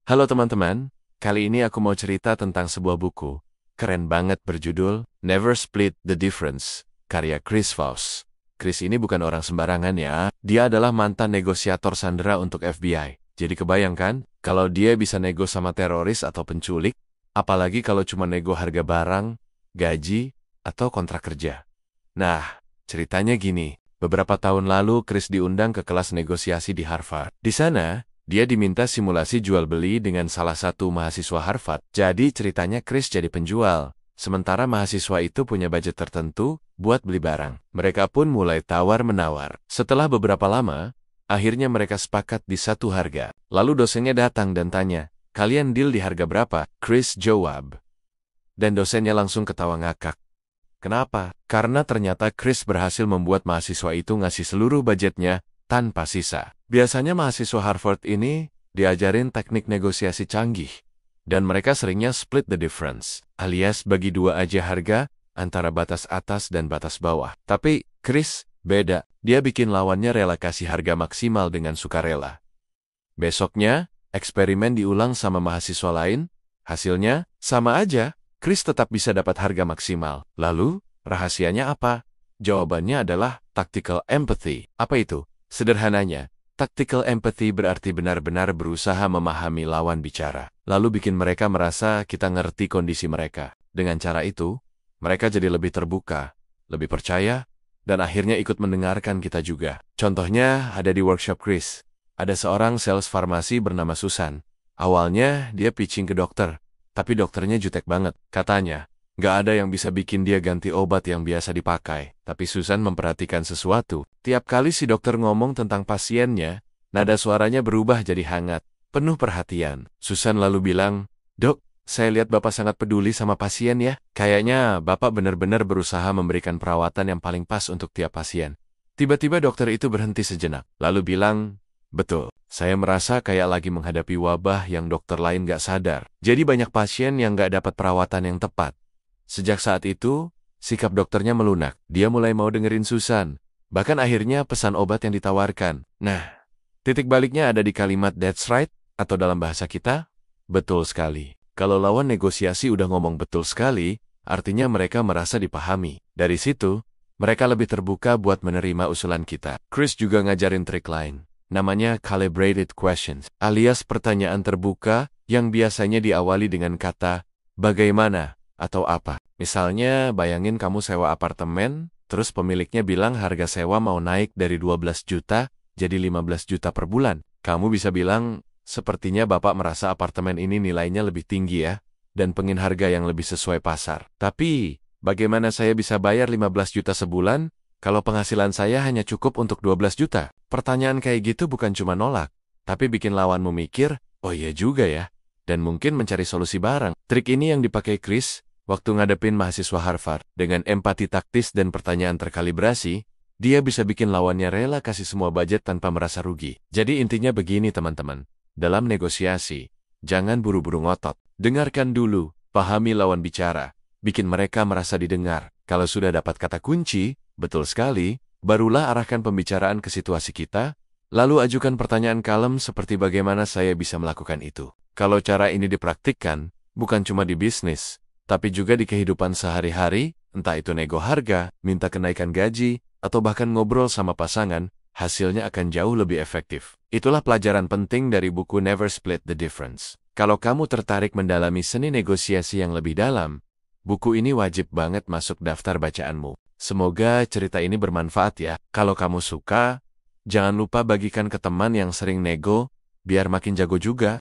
Halo teman-teman, kali ini aku mau cerita tentang sebuah buku. Keren banget berjudul Never Split the Difference, karya Chris Voss. Chris ini bukan orang sembarangan ya, dia adalah mantan negosiator sandera untuk FBI. Jadi kebayangkan, kalau dia bisa nego sama teroris atau penculik, apalagi kalau cuma nego harga barang, gaji, atau kontrak kerja. Nah, ceritanya gini, beberapa tahun lalu Chris diundang ke kelas negosiasi di Harvard. Di sana, dia diminta simulasi jual-beli dengan salah satu mahasiswa Harvard. Jadi ceritanya Chris jadi penjual. Sementara mahasiswa itu punya budget tertentu buat beli barang. Mereka pun mulai tawar-menawar. Setelah beberapa lama, akhirnya mereka sepakat di satu harga. Lalu dosennya datang dan tanya, "Kalian deal di harga berapa?" Chris jawab. Dan dosennya langsung ketawa ngakak. Kenapa? Karena ternyata Chris berhasil membuat mahasiswa itu ngasih seluruh budgetnya tanpa sisa. Biasanya mahasiswa Harvard ini diajarin teknik negosiasi canggih, dan mereka seringnya split the difference, alias bagi dua aja harga antara batas atas dan batas bawah. Tapi Chris beda, dia bikin lawannya rela kasih harga maksimal dengan sukarela. Besoknya, eksperimen diulang sama mahasiswa lain, hasilnya sama aja, Chris tetap bisa dapat harga maksimal. Lalu, rahasianya apa? Jawabannya adalah tactical empathy. Apa itu? Sederhananya, tactical empathy berarti benar-benar berusaha memahami lawan bicara, lalu bikin mereka merasa kita ngerti kondisi mereka. Dengan cara itu, mereka jadi lebih terbuka, lebih percaya, dan akhirnya ikut mendengarkan kita juga. Contohnya ada di workshop Chris. Ada seorang sales farmasi bernama Susan. Awalnya dia pitching ke dokter, tapi dokternya jutek banget. Katanya, nggak ada yang bisa bikin dia ganti obat yang biasa dipakai. Tapi Susan memperhatikan sesuatu. Tiap kali si dokter ngomong tentang pasiennya, nada suaranya berubah jadi hangat, penuh perhatian. Susan lalu bilang, "Dok, saya lihat Bapak sangat peduli sama pasien ya. Kayaknya Bapak benar-benar berusaha memberikan perawatan yang paling pas untuk tiap pasien." Tiba-tiba dokter itu berhenti sejenak, lalu bilang, "Betul, saya merasa kayak lagi menghadapi wabah yang dokter lain nggak sadar. Jadi banyak pasien yang nggak dapat perawatan yang tepat." Sejak saat itu, sikap dokternya melunak. Dia mulai mau dengerin Susan. Bahkan akhirnya pesan obat yang ditawarkan. Nah, titik baliknya ada di kalimat "that's right" atau dalam bahasa kita, betul sekali. Kalau lawan negosiasi udah ngomong betul sekali, artinya mereka merasa dipahami. Dari situ, mereka lebih terbuka buat menerima usulan kita. Chris juga ngajarin trik lain. Namanya calibrated questions, alias pertanyaan terbuka yang biasanya diawali dengan kata "bagaimana" atau "apa". Misalnya, bayangin kamu sewa apartemen, terus pemiliknya bilang harga sewa mau naik dari 12 juta jadi 15 juta per bulan. Kamu bisa bilang, "Sepertinya Bapak merasa apartemen ini nilainya lebih tinggi ya, dan pengen harga yang lebih sesuai pasar. Tapi, bagaimana saya bisa bayar 15 juta sebulan kalau penghasilan saya hanya cukup untuk 12 juta? Pertanyaan kayak gitu bukan cuma nolak, tapi bikin lawanmu mikir, "Oh iya juga ya," dan mungkin mencari solusi bareng. Trik ini yang dipakai Chris waktu ngadepin mahasiswa Harvard. Dengan empati taktis dan pertanyaan terkalibrasi, dia bisa bikin lawannya rela kasih semua budget tanpa merasa rugi. Jadi intinya begini teman-teman, dalam negosiasi, jangan buru-buru ngotot. Dengarkan dulu, pahami lawan bicara, bikin mereka merasa didengar. Kalau sudah dapat kata kunci, betul sekali, barulah arahkan pembicaraan ke situasi kita, lalu ajukan pertanyaan kalem seperti bagaimana saya bisa melakukan itu. Kalau cara ini dipraktikkan, bukan cuma di bisnis, tapi juga di kehidupan sehari-hari, entah itu nego harga, minta kenaikan gaji, atau bahkan ngobrol sama pasangan, hasilnya akan jauh lebih efektif. Itulah pelajaran penting dari buku Never Split the Difference. Kalau kamu tertarik mendalami seni negosiasi yang lebih dalam, buku ini wajib banget masuk daftar bacaanmu. Semoga cerita ini bermanfaat ya. Kalau kamu suka, jangan lupa bagikan ke teman yang sering nego, biar makin jago juga.